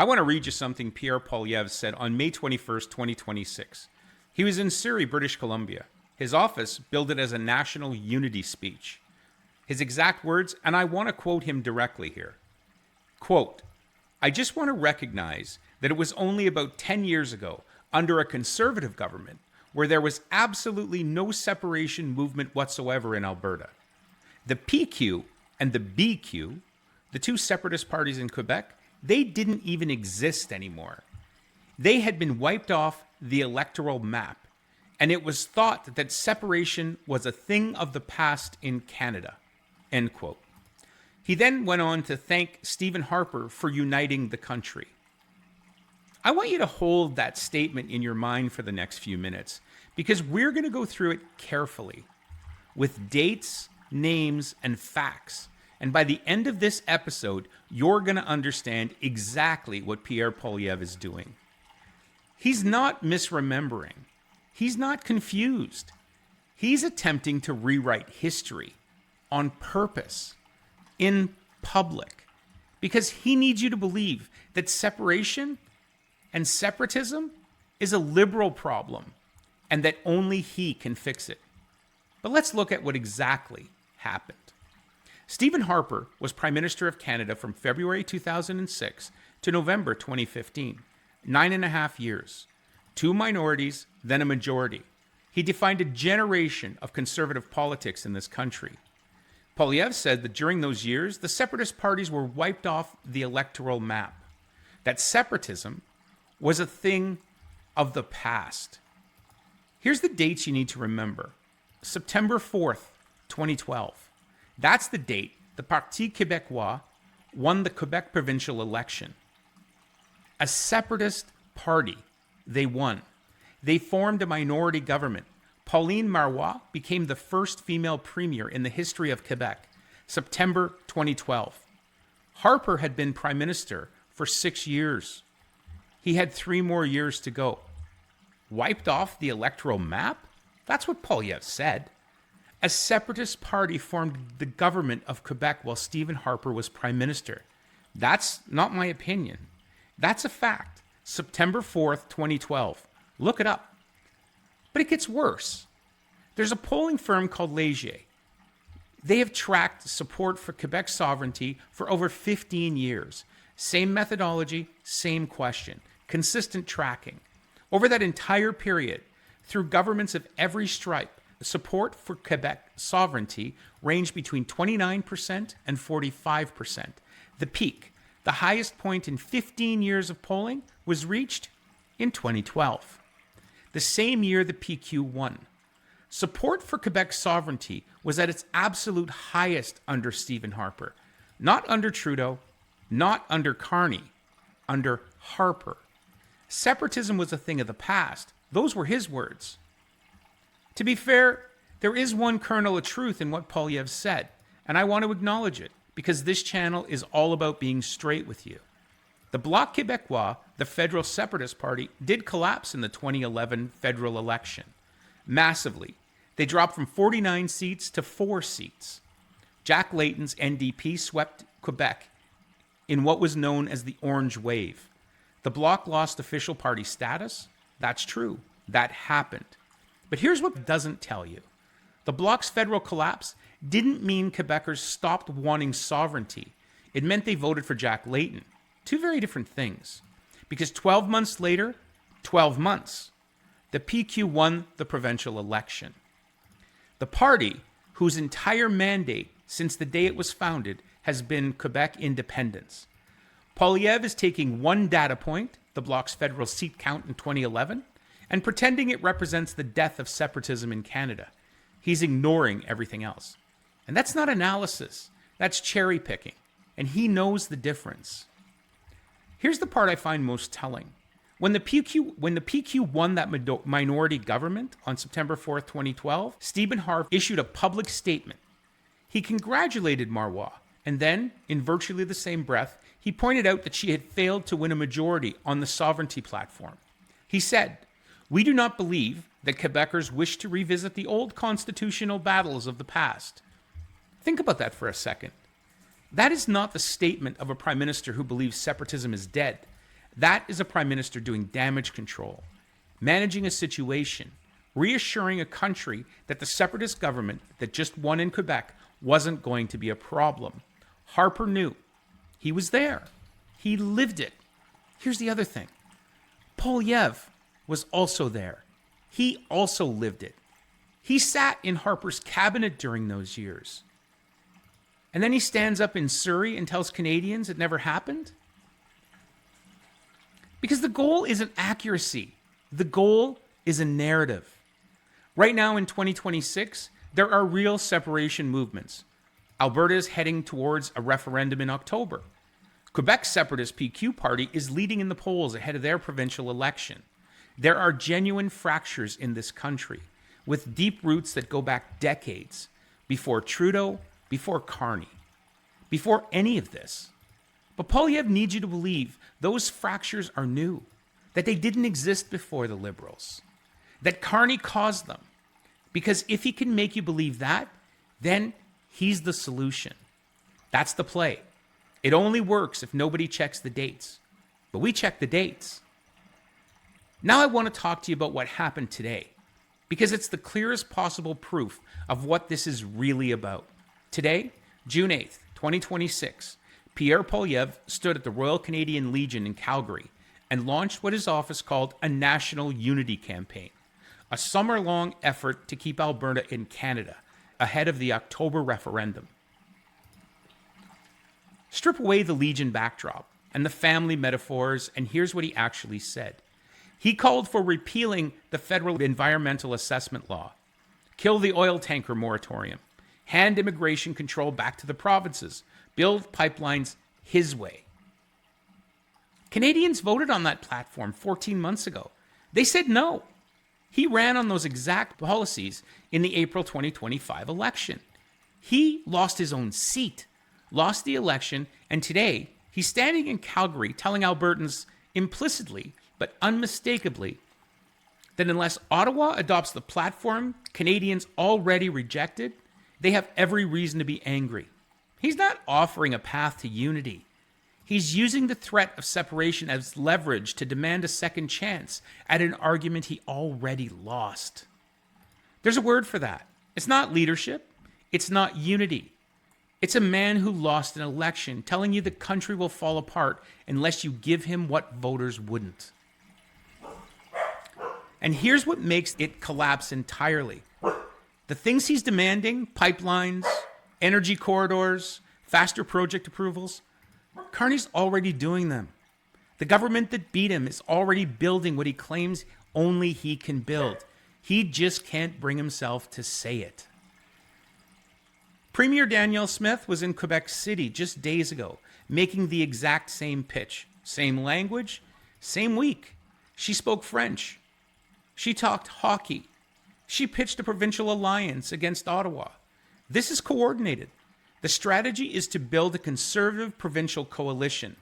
I want to read you something Pierre Poilievre said on May 21st, 2026. He was in Surrey, British Columbia. His office billed it as a national unity speech. His exact words, and I want to quote him directly here. Quote, "I just want to recognize that it was only about 10 years ago, under a conservative government, where there was absolutely no separation movement whatsoever in Alberta. The PQ and the BQ, the two separatist parties in Quebec, they didn't even exist anymore. They had been wiped off the electoral map, and it was thought that separation was a thing of the past in Canada." End quote. He then went on to thank Stephen Harper for uniting the country. I want you to hold that statement in your mind for the next few minutes, because we're going to go through it carefully with dates, names, and facts. And by the end of this episode, you're going to understand exactly what Pierre Poilievre is doing. He's not misremembering. He's not confused. He's attempting to rewrite history on purpose, in public, because he needs you to believe that separation and separatism is a liberal problem and that only he can fix it. But let's look at what exactly happened. Stephen Harper was Prime Minister of Canada from February 2006 to November 2015, 9.5 years. Two minorities, then a majority. He defined a generation of conservative politics in this country. Poilievre said that during those years, the separatist parties were wiped off the electoral map. That separatism was a thing of the past. Here's the dates you need to remember. September 4th, 2012. That's the date the Parti Québécois won the Quebec provincial election. A separatist party. They won. They formed a minority government. Pauline Marois became the first female premier in the history of Quebec, September 2012. Harper had been prime minister for 6 years. He had 3 more years to go. Wiped off the electoral map? That's what Poilievre said. A separatist party formed the government of Quebec while Stephen Harper was prime minister. That's not my opinion. That's a fact. September 4th, 2012. Look it up. But it gets worse. There's a polling firm called Leger. They have tracked support for Quebec sovereignty for over 15 years. Same methodology, same question. Consistent tracking. Over that entire period, through governments of every stripe, support for Quebec sovereignty ranged between 29% and 45%. The peak, the highest point in 15 years of polling, was reached in 2012. The same year the PQ won. Support for Quebec sovereignty was at its absolute highest under Stephen Harper. Not under Trudeau, not under Carney, under Harper. Separatism was a thing of the past. Those were his words. To be fair, there is one kernel of truth in what Poilievre said, and I want to acknowledge it, because this channel is all about being straight with you. The Bloc Québécois, the federal separatist party, did collapse in the 2011 federal election. Massively. They dropped from 49 seats to 4 seats. Jack Layton's NDP swept Quebec in what was known as the Orange Wave. The Bloc lost official party status. That's true. That happened. But here's what it doesn't tell you. The Bloc's federal collapse didn't mean Quebecers stopped wanting sovereignty. It meant they voted for Jack Layton. Two very different things. Because 12 months later, 12 months, the PQ won the provincial election. The party, whose entire mandate since the day it was founded has been Quebec independence. Poilievre is taking one data point, the Bloc's federal seat count in 2011, and pretending it represents the death of separatism in Canada. He's ignoring everything else. And that's not analysis. That's cherry picking. And he knows the difference. Here's the part I find most telling. When the PQ won that minority government on September 4th, 2012, Stephen Harper issued a public statement. He congratulated Marois, and then, in virtually the same breath, he pointed out that she had failed to win a majority on the sovereignty platform. He said, "We do not believe that Quebecers wish to revisit the old constitutional battles of the past." Think about that for a second. That is not the statement of a prime minister who believes separatism is dead. That is a prime minister doing damage control, managing a situation, reassuring a country that the separatist government that just won in Quebec wasn't going to be a problem. Harper knew. He was there. He lived it. Here's the other thing. Poilievre was also there. He also lived it. He sat in Harper's cabinet during those years. And then he stands up in Surrey and tells Canadians it never happened? Because the goal isn't accuracy. The goal is a narrative. Right now in 2026, there are real separation movements. Alberta is heading towards a referendum in October. Quebec's separatist PQ party is leading in the polls ahead of their provincial election. There are genuine fractures in this country with deep roots that go back decades, before Trudeau, before Carney, before any of this. But Poilievre needs you to believe those fractures are new, that they didn't exist before the Liberals, that Carney caused them. Because if he can make you believe that, then he's the solution. That's the play. It only works if nobody checks the dates. But we check the dates. Now I want to talk to you about what happened today, because it's the clearest possible proof of what this is really about. Today, June 8th, 2026, Pierre Poilievre stood at the Royal Canadian Legion in Calgary and launched what his office called a national unity campaign, a summer-long effort to keep Alberta in Canada ahead of the October referendum. Strip away the Legion backdrop and the family metaphors, and here's what he actually said. He called for repealing the federal environmental assessment law, kill the oil tanker moratorium, hand immigration control back to the provinces, build pipelines his way. Canadians voted on that platform 14 months ago. They said no. He ran on those exact policies in the April 2025 election. He lost his own seat, lost the election, and today he's standing in Calgary telling Albertans implicitly but unmistakably that unless Ottawa adopts the platform Canadians already rejected, they have every reason to be angry. He's not offering a path to unity. He's using the threat of separation as leverage to demand a second chance at an argument he already lost. There's a word for that. It's not leadership. It's not unity. It's a man who lost an election telling you the country will fall apart unless you give him what voters wouldn't. And here's what makes it collapse entirely. The things he's demanding, pipelines, energy corridors, faster project approvals, Carney's already doing them. The government that beat him is already building what he claims only he can build. He just can't bring himself to say it. Premier Danielle Smith was in Quebec City just days ago, making the exact same pitch. Same language, same week. She spoke French. She talked hockey. She pitched a provincial alliance against Ottawa. This is coordinated. The strategy is to build a conservative provincial coalition,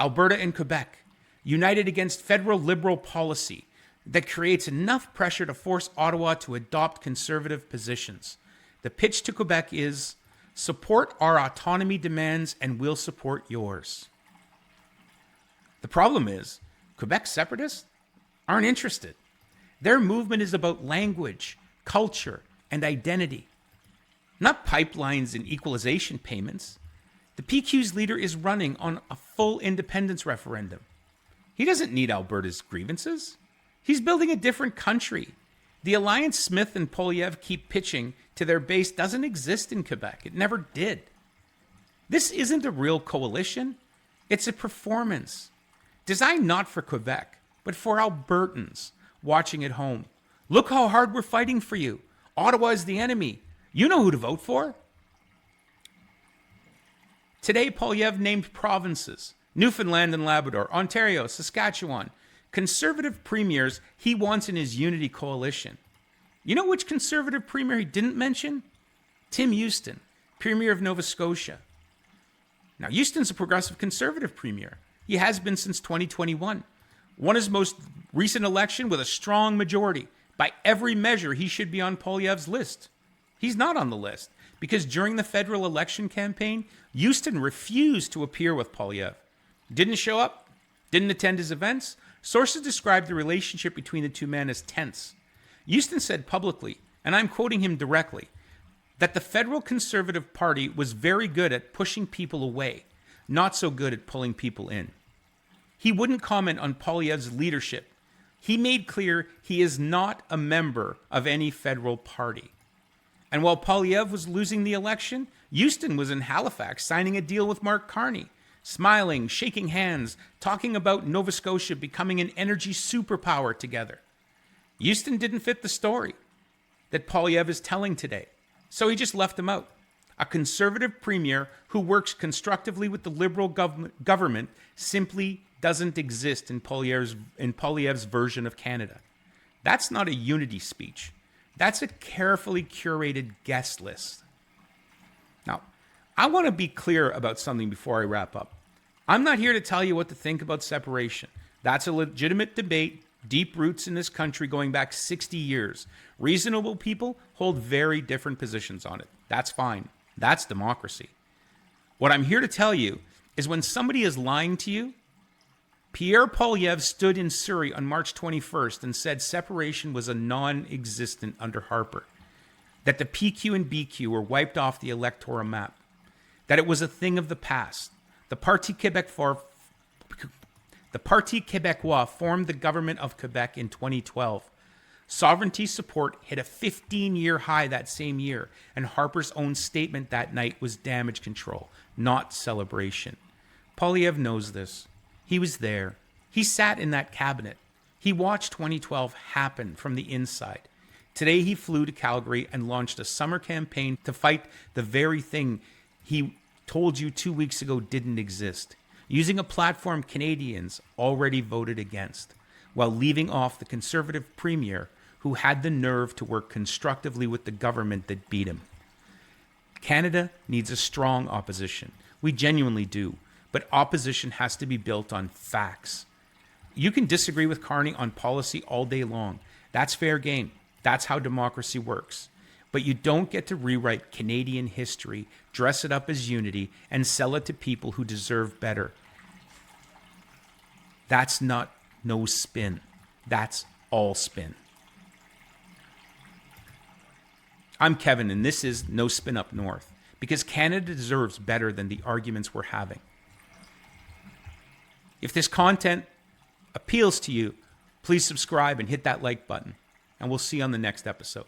Alberta and Quebec, united against federal liberal policy that creates enough pressure to force Ottawa to adopt conservative positions. The pitch to Quebec is, support our autonomy demands and we'll support yours. The problem is, Quebec separatists aren't interested. Their movement is about language, culture, and identity, not pipelines and equalization payments. The PQ's leader is running on a full independence referendum. He doesn't need Alberta's grievances. He's building a different country. The alliance Smith and Poilievre keep pitching to their base doesn't exist in Quebec. It never did. This isn't a real coalition. It's a performance. Designed not for Quebec, but for Albertans watching at home. Look how hard we're fighting for you. Ottawa is the enemy. You know who to vote for. Today, Poilievre named provinces: Newfoundland and Labrador, Ontario, Saskatchewan, conservative premiers he wants in his unity coalition. You know which conservative premier he didn't mention? Tim Houston, Premier of Nova Scotia. Now, Houston's a progressive conservative premier. He has been since 2021. Won his most recent election with a strong majority. By every measure, he should be on Poilievre's list. He's not on the list because during the federal election campaign, Houston refused to appear with Poilievre. Didn't show up, Didn't attend his events? Sources described the relationship between the two men as tense. Euston said publicly, and I'm quoting him directly, that the Federal Conservative Party was very good at pushing people away, not so good at pulling people in. He wouldn't comment on Poilievre's leadership. He made clear he is not a member of any federal party. And while Poilievre was losing the election, Euston was in Halifax signing a deal with Mark Carney, smiling, shaking hands, talking about Nova Scotia becoming an energy superpower together. Euston didn't fit the story that Poilievre is telling today, so he just left him out. A conservative premier who works constructively with the Liberal government simply doesn't exist in Poilievre's version of Canada. That's not a unity speech. That's a carefully curated guest list. Now, I want to be clear about something before I wrap up. I'm not here to tell you what to think about separation. That's a legitimate debate, deep roots in this country going back 60 years. Reasonable people hold very different positions on it. That's fine. That's democracy. What I'm here to tell you is when somebody is lying to you, Pierre Poilievre stood in Surrey on March 21st and said separation was a non-existent under Harper, that the PQ and BQ were wiped off the electoral map, that it was a thing of the past. The Parti Québécois formed the government of Quebec in 2012. Sovereignty support hit a 15-year high that same year, and Harper's own statement that night was damage control, not celebration. Poilievre knows this. He was there. He sat in that cabinet. He watched 2012 happen from the inside. Today he flew to Calgary and launched a summer campaign to fight the very thing he told you 2 weeks ago didn't exist, using a platform Canadians already voted against, while leaving off the Conservative premier who had the nerve to work constructively with the government that beat him. Canada needs a strong opposition. We genuinely do. But opposition has to be built on facts. You can disagree with Carney on policy all day long. That's fair game. That's how democracy works. But you don't get to rewrite Canadian history, dress it up as unity, and sell it to people who deserve better. That's not no spin. That's all spin. I'm Kevin, and this is No Spin Up North, because Canada deserves better than the arguments we're having. If this content appeals to you, please subscribe and hit that like button, and we'll see you on the next episode.